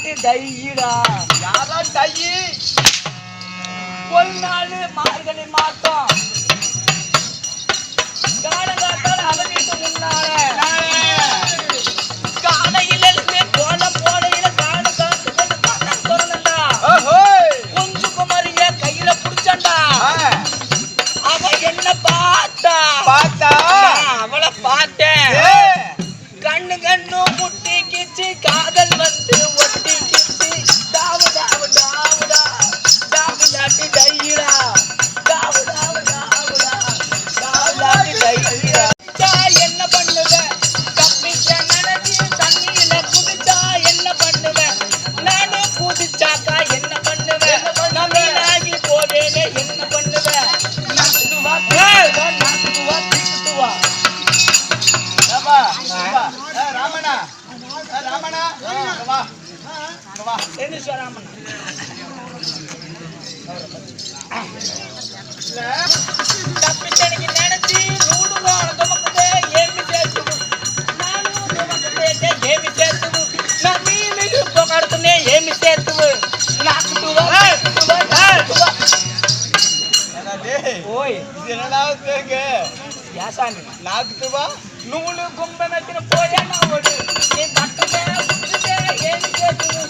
நாட்டு டையிடா. யாரா டையி? ஒரு நாள் மார்கழி மாசம் காலங்காத்தால அவனுக்கு முன்னால காலையில இருந்து கோலம் போடையில காடு காத்து கொண்டு கண்ணன் திறந்தா குஞ்சு குமரிய கையில புடிச்சண்டா. அவ என்ன பார்த்தா அவளை பார்த்தேன். கண்ணு கண்ணு முட்டி கிச்சு காதல் வந்து ஒட்டி கிச்சு டாவு டாவு டாவுடா டாவு டாட்டி டையிடா டாவு டாவு டாவுடா டாவு டாட்டி டையிடா. என்ன பண்ணுவ தப்பிச்ச நினைச்சு தண்ணியில குதிச்சா என்ன பண்ணுவ நானே குதிச்சாக்கா என்ன பண்ணுவ நம்பினாகி போவேனே என்ன பண்ணுவ நாட்டுவா நாட்டுவா தீக்குவா. ராமண்ணா ராமண்ணா வா வா என்ன ராமண்ணா தப்பிச்சனைக்கு நினைச்சு நூடு துமக்குதே ஏமி சேர்த்து நானும் துமக்குதே ஏமி சேர்த்து நான் மீனுக்கு போகாடுத்துனே ஏமி சேர்த்து நாக்குவா ஓய் இது என்னடா தேங்க யாசாமி நாக்குவா நூலு கும்பனத்தின போயா நான் ஓடு நீ பட்டதே புடிச்சதே ஏமி சேர்த்து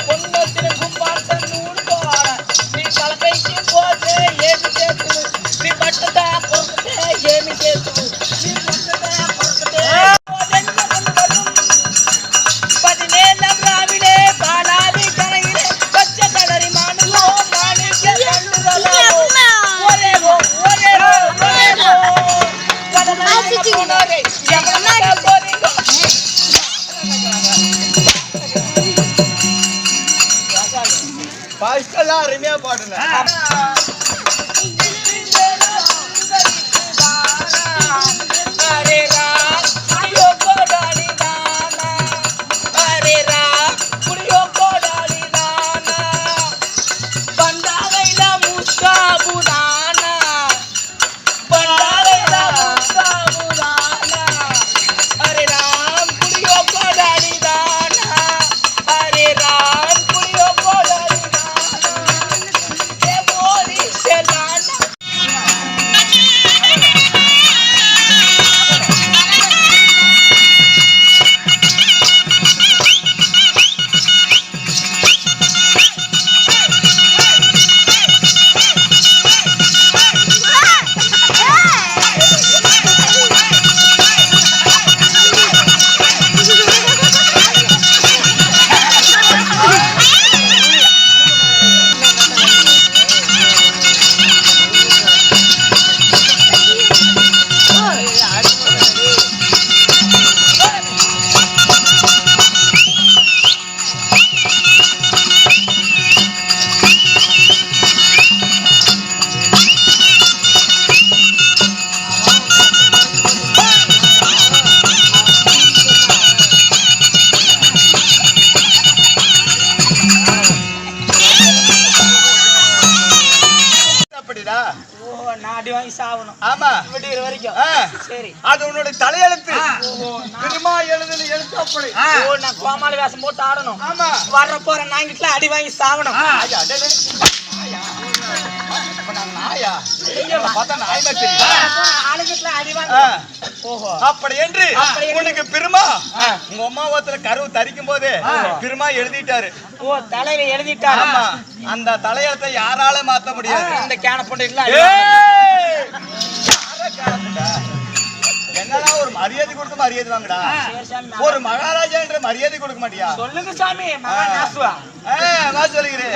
பொன்னத்தின கும்பாட்ட நூடு போற நீ கலக்கைக்கு போதே ஏமி சேர்த்து நீ பட்டதா பொறுத்தே ஏமி சேர்த்து நீ பட்டதா பொறுத்தே என்ன பண்ணுவதும் 17 ராவிலே பாலாவி கரையிலே பச்சை கடரி மானுலோ மாணிக்க கண்டுகளோ ஒரேவோ கடலாய் எவனா போறீங்க பாஸ்டெல்லாம் அருமையா பாடுங்க. ஆமா விடுற வரைக்கும் சரி அது உன்னோட தலையெழுத்து. திருமா எழுதுன எழுத்து அப்படி. நான் கோமாளி வேஷம் போட்டு ஆடணும். ஆமா வர்ற போற நாங்கிட்ட அடி வாங்கி சாவணும். அப்படி என்று உனக்கு பெருமா உங்க அம்மாவத்துல கருவு தரிக்கும் போது பெருமா எழுதிட்டாரு. ஓ தலையில எழுதிட்டாரு. அந்த தலையத்தை யாரால மாத்த முடியாது. இந்த கேன போட்டு என்னடா ஒரு மரியாதை கொடுத்து மரியாதை வாங்கடா. ஒரு மகாராஜா என்ற மரியாதை கொடுக்க மாட்டியா? சொல்லுங்க சாமி. மகா நாசுவா சொல்லுகிறேன்.